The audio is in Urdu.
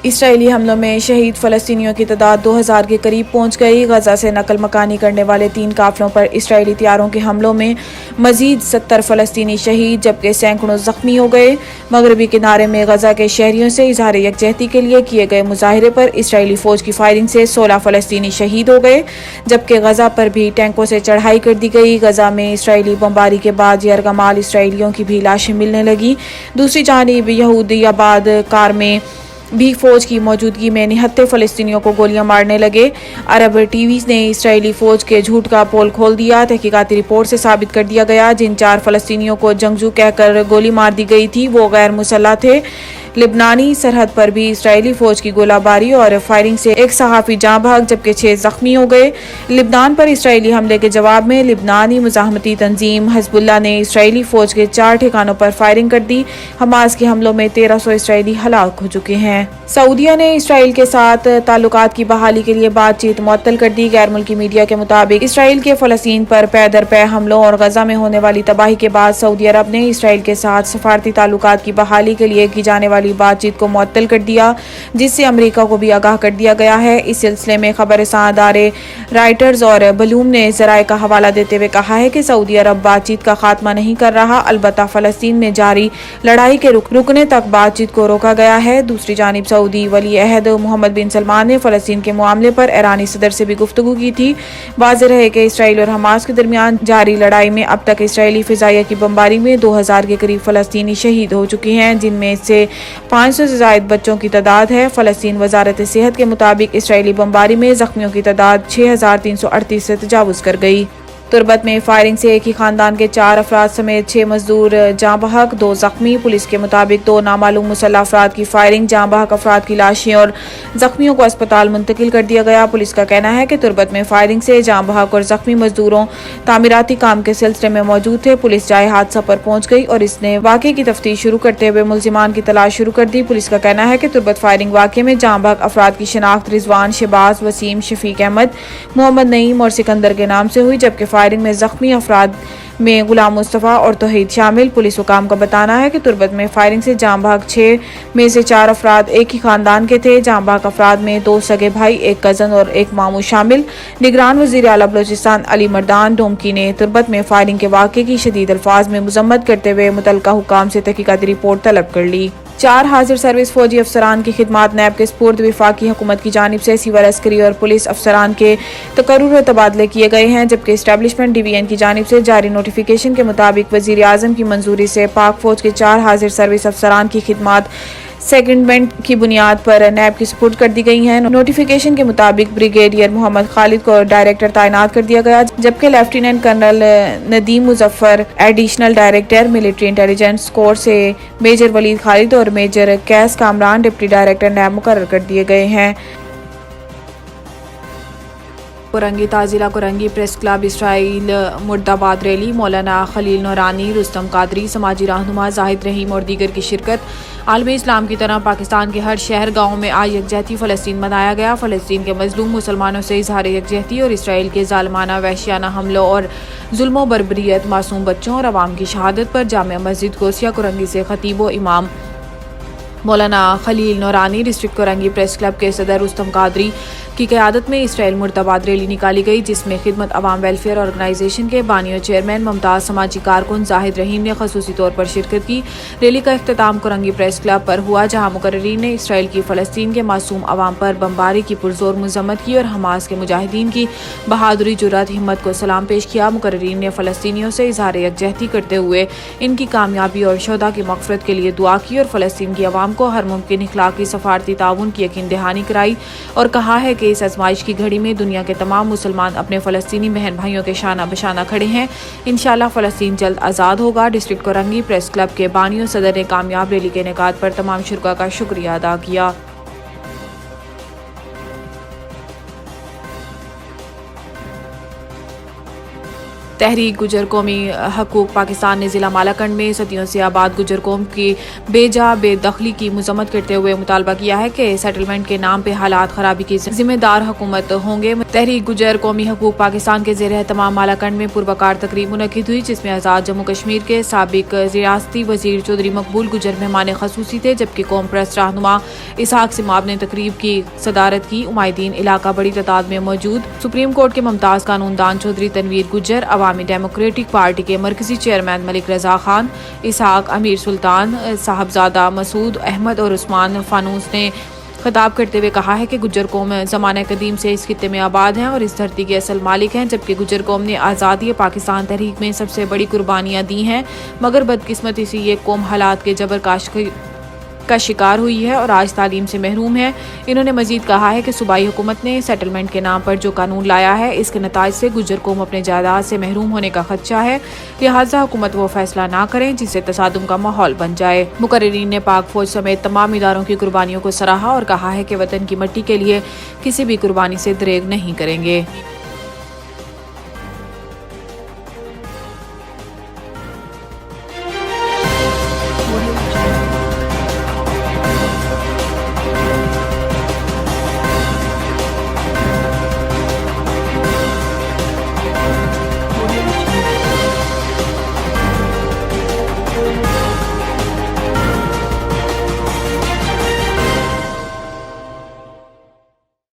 اسرائیلی حملوں میں شہید فلسطینیوں کی تعداد 2000 کے قریب پہنچ گئی۔ غزہ سے نقل مکانی کرنے والے 3 قافلوں پر اسرائیلی طیاروں کے حملوں میں مزید 70 فلسطینی شہید جبکہ سینکڑوں زخمی ہو گئے۔ مغربی کنارے میں غزہ کے شہریوں سے اظہار یکجہتی کے لیے کیے گئے مظاہرے پر اسرائیلی فوج کی فائرنگ سے 16 فلسطینی شہید ہو گئے جبکہ غزہ پر بھی ٹینکوں سے چڑھائی کر دی گئی۔ غزہ میں اسرائیلی بمباری کے بعد یرغمال اسرائیلیوں کی بھی لاشیں ملنے لگیں۔ دوسری جانب یہودی آباد کار میں بھی فوج کی موجودگی میں نہتے فلسطینیوں کو گولیاں مارنے لگے۔ عرب ٹی وی نے اسرائیلی فوج کے جھوٹ کا پول کھول دیا۔ تحقیقاتی رپورٹ سے ثابت کر دیا گیا جن 4 فلسطینیوں کو جنگجو کہہ کر گولی مار دی گئی تھی وہ غیر مسلح تھے۔ لبنانی سرحد پر بھی اسرائیلی فوج کی گولہ باری اور فائرنگ سے ایک صحافی جاں بحق جبکہ 6 زخمی ہو گئے۔ لبنان پر اسرائیلی حملے کے جواب میں لبنانی مزاحمتی تنظیم حزب اللہ نے اسرائیلی فوج کے 4 ٹھکانوں پر فائرنگ کر دی۔ حماس کے حملوں میں 1300 اسرائیلی ہلاک ہو چکے ہیں۔ سعودیہ نے اسرائیل کے ساتھ تعلقات کی بحالی کے لیے بات چیت معطل کر دی۔ غیر ملکی میڈیا کے مطابق اسرائیل کے فلسطین پر پے در پے حملوں اور غزہ میں ہونے والی تباہی کے بعد سعودی عرب نے اسرائیل کے ساتھ سفارتی تعلقات کی بحالی کے لیے کی جانے والی بات چیت کو معطل کر دیا جس سے امریکہ کو بھی آگاہ کر دیا گیا ہے۔ اس سلسلے میں خبر رساں ادارے رائٹرز اور بلوم نے ذرائع کا حوالہ دیتے ہوئے کہا ہے کہ سعودی عرب بات چیت کا خاتمہ نہیں کر رہا البتہ فلسطین میں جاری لڑائی کے رکنے تک بات چیت کو روکا گیا ہے۔ دوسری جانب سعودی ولی عہد محمد بن سلمان نے فلسطین کے معاملے پر ایرانی صدر سے بھی گفتگو کی تھی۔ واضح رہے کہ اسرائیل اور حماس کے درمیان جاری لڑائی میں اب تک اسرائیلی فضائیہ کی بمباری میں 2000 کے قریب فلسطینی شہید ہو چکے ہیں جن میں سے 500 سے زائد بچوں کی تعداد ہے۔ فلسطین وزارت صحت کے مطابق اسرائیلی بمباری میں زخمیوں کی تعداد 6338 سے تجاوز کر گئی۔ تربت میں فائرنگ سے ایک ہی خاندان کے 4 افراد سمیت 6 مزدور جاں بحق 2 زخمی۔ پولیس کے مطابق 2 نامعلوم مسلح افراد کی فائرنگ جاں بحق افراد کی لاشیں اور زخمیوں کو اسپتال منتقل کر دیا گیا۔ پولیس کا کہنا ہے کہ تربت میں فائرنگ سے جاں بحق اور زخمی مزدوروں تعمیراتی کام کے سلسلے میں موجود تھے۔ پولیس جائے حادثہ پر پہنچ گئی اور اس نے واقعے کی تفتیش شروع کرتے ہوئے ملزمان کی تلاش شروع کر دی۔ پولیس کا کہنا ہے کہ تربت فائرنگ واقعے میں جاں بحق افراد کی شناخت رضوان، شہباز، وسیم، شفیق احمد، محمد نعیم اور سکندر کے نام سے ہوئی جبکہ فائرنگ میں زخمی افراد میں غلام مصطفیٰ اور توحید شامل۔ پولیس حکام کا بتانا ہے کہ تربت میں فائرنگ سے جاں بحق 6 میں سے 4 افراد ایک ہی خاندان کے تھے۔ جاں بحق افراد میں 2 سگے بھائی، 1 کزن اور 1 ماموں شامل۔ نگران وزیر اعلیٰ بلوچستان علی مردان ڈومکی نے تربت میں فائرنگ کے واقعے کی شدید الفاظ میں مذمت کرتے ہوئے متعلقہ حکام سے تحقیقاتی رپورٹ طلب کر لی۔ 4 حاضر سروس فوجی افسران کی خدمات نیب کے سپرد وفاقی حکومت کی جانب سے سول عسکری اور پولیس افسران کے تقرر و تبادلے کیے گئے ہیں جبکہ اسٹیبلشمنٹ ڈی وی این کی جانب سے جاری نوٹیفیکیشن کے مطابق وزیر اعظم کی منظوری سے پاک فوج کے 4 حاضر سروس افسران کی خدمات سیکنڈمنٹ کی بنیاد پر نیب کی سپرد کر دی گئی ہیں۔ نوٹیفیکیشن کے مطابق بریگیڈیئر محمد خالد کو ڈائریکٹر تعینات کر دیا گیا جبکہ lieutenant colonel Nadeem Muzaffar additional director military intelligence corps سے میجر ولید خالد اور major Qais Kamran deputy director NAB مقرر کر دیے گئے ہیں۔ کورنگی تعزیہ کورنگی پریس کلب اسرائیل مرد آباد ریلی مولانا خلیل نورانی، رستم قادری، سماجی رہنما زاہد رحیم اور دیگر کی شرکت۔ عالم اسلام کی طرح پاکستان کے ہر شہر گاؤں میں آج یکجہتی فلسطین منایا گیا۔ فلسطین کے مظلوم مسلمانوں سے اظہار یکجہتی اور اسرائیل کے ظالمانہ وحشیانہ حملوں اور ظلم و بربریت، معصوم بچوں اور عوام کی شہادت پر جامع مسجد کوسیہ کورنگی سے خطیب و امام مولانا خلیل نورانی، ڈسٹرکٹ کورنگی پریس کلب کے صدر رستم قادری کی قیادت میں اسرائیل مرد آباد ریلی نکالی گئی جس میں خدمت عوام ویلفیئر آرگنائزیشن کے بانی و چیئرمین ممتاز، سماجی کارکن زاہد رحیم نے خصوصی طور پر شرکت کی۔ ریلی کا اختتام کورنگی پریس کلب پر ہوا جہاں مقررین نے اسرائیل کی فلسطین کے معصوم عوام پر بمباری کی پرزور مذمت کی اور حماس کے مجاہدین کی بہادری، جرأت، ہمت کو سلام پیش کیا۔ مقررین نے فلسطینیوں سے اظہار یکجہتی کرتے ہوئے ان کی کامیابی اور شہداء کی مغفرت کے لیے دعا کی اور فلسطین کی عوام کو ہر ممکن اخلاقی سفارتی تعاون کی یقین دہانی کرائی اور کہا ہے کہ اس آزمائش کی گھڑی میں دنیا کے تمام مسلمان اپنے فلسطینی بہن بھائیوں کے شانہ بشانہ کھڑے ہیں۔ انشاءاللہ فلسطین جلد آزاد ہوگا۔ ڈسٹرکٹ کورنگی پریس کلب کے بانی و صدر نے کامیاب ریلی کے انعقاد پر تمام شرکاء کا شکریہ ادا کیا۔ تحریک گجر قومی حقوق پاکستان نے ضلع مالاکنڈ میں صدیوں سے آباد گجر قوم کی بے جا بے دخلی کی مذمت کرتے ہوئے مطالبہ کیا ہے کہ سیٹلمنٹ کے نام پہ حالات خرابی کی ذمہ دار حکومت ہوں گے۔ تحریک گجر قومی حقوق پاکستان کے زیر اہتمام مالاکنڈ میں پروقار تقریب منعقد ہوئی، جس میں آزاد جموں کشمیر کے سابق ریاستی وزیر چودھری مقبول گجر مہمان خصوصی تھے، جبکہ قوم پرست رہنما اسحاق سماب نے تقریب کی صدارت کی۔ عمائدین علاقہ بڑی تعداد میں موجود۔ سپریم کورٹ کے ممتاز قانون دان چودھری تنویر گجر، عوامی ڈیموکریٹک پارٹی کے مرکزی چیئرمین ملک رضا خان، اسحاق امیر سلطان، صاحبزادہ مسعود احمد اور عثمان فانوس نے خطاب کرتے ہوئے کہا ہے کہ گجر قوم زمانہ قدیم سے اس خطے میں آباد ہیں اور اس دھرتی کے اصل مالک ہیں، جبکہ گجر قوم نے آزادی پاکستان تحریک میں سب سے بڑی قربانیاں دی ہیں، مگر بدقسمتی سے یہ قوم حالات کے جبر کا شکار ہوئی ہے اور آج تعلیم سے محروم ہے۔ انہوں نے مزید کہا ہے کہ صوبائی حکومت نے سیٹلمنٹ کے نام پر جو قانون لایا ہے، اس کے نتائج سے گجر قوم اپنے جائیداد سے محروم ہونے کا خدشہ ہے، لہٰذا حکومت وہ فیصلہ نہ کریں جس سے تصادم کا ماحول بن جائے۔ مقررین نے پاک فوج سمیت تمام اداروں کی قربانیوں کو سراہا اور کہا ہے کہ وطن کی مٹی کے لیے کسی بھی قربانی سے دریغ نہیں کریں گے۔